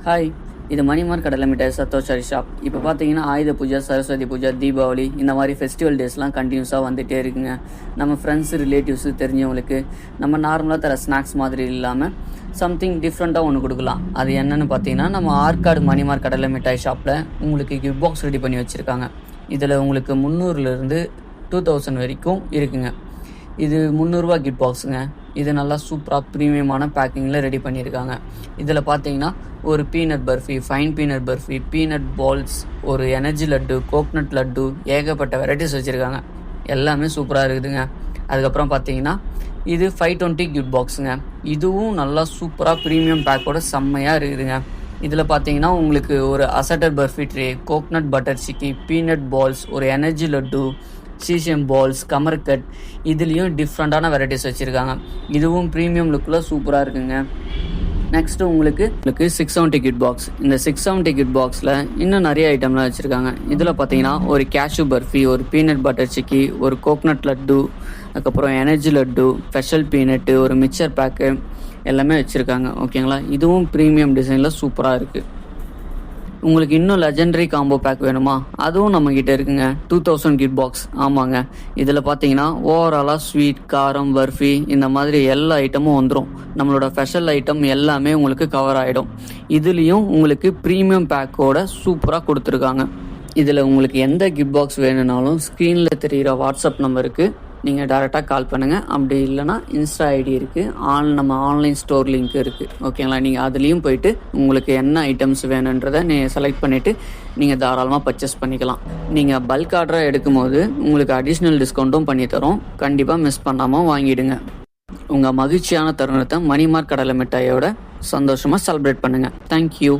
Hi, இது மணிமார் கடலை மிட்டாய் சத்தோஷரி ஷாப். இப்போ பார்த்தீங்கன்னா ஆயுத பூஜை, சரஸ்வதி பூஜை, தீபாவளி இந்த மாதிரி ஃபெஸ்டிவல் டேஸ்லாம் கண்டினியூஸாக வந்துகிட்டே இருக்குங்க. நம்ம ஃப்ரெண்ட்ஸு, ரிலேட்டிவ்ஸு, தெரிஞ்சவங்களுக்கு நம்ம நார்மலாக தர ஸ்நாக்ஸ் மாதிரி இல்லாமல் சம்திங் டிஃப்ரெண்ட்டாக ஒன்று கொடுக்கலாம். அது என்னென்னு பார்த்தீங்கன்னா, நம்ம ஆற்காடு மணிமார் கடலை மிட்டாய் ஷாப்பில் உங்களுக்கு கிஃப்ட் பாக்ஸ் ரெடி பண்ணி வச்சுருக்காங்க. இதில் உங்களுக்கு 300லேருந்து 2000 வரைக்கும் இருக்குங்க. இது 300 ரூபா கிஃப்ட் பாக்ஸுங்க. இது நல்லா சூப்பராக ப்ரீமியமான பேக்கிங்கில் ரெடி பண்ணியிருக்காங்க. இதில் பார்த்தீங்கன்னா ஒரு peanut burfi, fine peanut burfi, peanut balls, ஒரு எனர்ஜி லட்டு, கோக்னட் லட்டு, ஏகப்பட்ட வெரைட்டிஸ் வச்சுருக்காங்க. எல்லாமே சூப்பராக இருக்குதுங்க. அதுக்கப்புறம் பார்த்தீங்கன்னா இது 520 கிஃப்ட் பாக்ஸுங்க. இதுவும் நல்லா சூப்பராக ப்ரீமியம் பேக்கோட செம்மையாக இருக்குதுங்க. இதில் பார்த்தீங்கன்னா உங்களுக்கு ஒரு அசட்டர் பர்ஃபி ட்ரே, கோக்னட் பட்டர் சிக்கி, பீனட் பால்ஸ், ஒரு எனர்ஜி லட்டு, சீசியம் பால்ஸ், கமர்கட், இதுலேயும் டிஃப்ரெண்ட்டான வெரைட்டிஸ் வச்சுருக்காங்க. இதுவும் ப்ரீமியம் லுக்கில் சூப்பராக இருக்குங்க. நெக்ஸ்ட்டு உங்களுக்கு 670 கிட் பாக்ஸ். இந்த 670 கிட் பாக்ஸில் இன்னும் நிறைய ஐட்டம்லாம் வச்சுருக்காங்க. இதில் பார்த்தீங்கன்னா ஒரு கேஷ்யூ பர்ஃபி, ஒரு பீனட் பட்டர் சிக்கி, ஒரு கோக்னட் லட்டு, அதுக்கப்புறம் எனர்ஜி லட்டு, ஸ்பெஷல் பீனட்டு, ஒரு மிக்சர் பேக்கு எல்லாமே வச்சுருக்காங்க. ஓகேங்களா? இதுவும் ப்ரீமியம் டிசைனில் சூப்பராக இருக்குது. உங்களுக்கு இன்னும் லெஜெண்டரி காம்போ பேக் வேணுமா? அதுவும் நம்மக்கிட்ட இருக்குங்க. 2000 கிட் பாக்ஸ். ஆமாங்க, இதில் பார்த்தீங்கன்னா ஓவராலாக ஸ்வீட், காரம், பர்ஃபி இந்த மாதிரி எல்லா ஐட்டமும் வந்துடும். நம்மளோட ஸ்பெஷல் ஐட்டம் எல்லாமே உங்களுக்கு கவர் ஆகிடும். இதுலேயும் உங்களுக்கு ப்ரீமியம் பேக்கோட சூப்பராக கொடுத்துருக்காங்க. இதில் உங்களுக்கு எந்த கிட் பாக்ஸ் வேணும்னாலும் ஸ்க்ரீனில் தெரிகிற வாட்ஸ்அப் நம்பருக்கு நீங்கள் டேரெக்டாக கால் பண்ணுங்கள். அப்படி இல்லைனா இன்ஸ்டா ஐடி இருக்குது, நம்ம ஆன்லைன் ஸ்டோர் லிங்க் இருக்குது. ஓகேங்களா? நீங்கள் அதுலேயும் போயிட்டு உங்களுக்கு என்ன ஐட்டம்ஸ் வேணுன்றதை நீங்கள் செலக்ட் பண்ணிவிட்டு நீங்கள் தாராளமாக பர்ச்சேஸ் பண்ணிக்கலாம். நீங்கள் பல்க் ஆர்டராக எடுக்கும்போது உங்களுக்கு அடிஷ்னல் டிஸ்கவுண்ட்டும் பண்ணித்தரோம். கண்டிப்பாக மிஸ் பண்ணாமல் வாங்கிடுங்க. உங்கள் மகிழ்ச்சியான தருணத்தை மணிமார் கடலை மிட்டாயோட சந்தோஷமாக செலிப்ரேட் பண்ணுங்கள். தேங்க்யூ.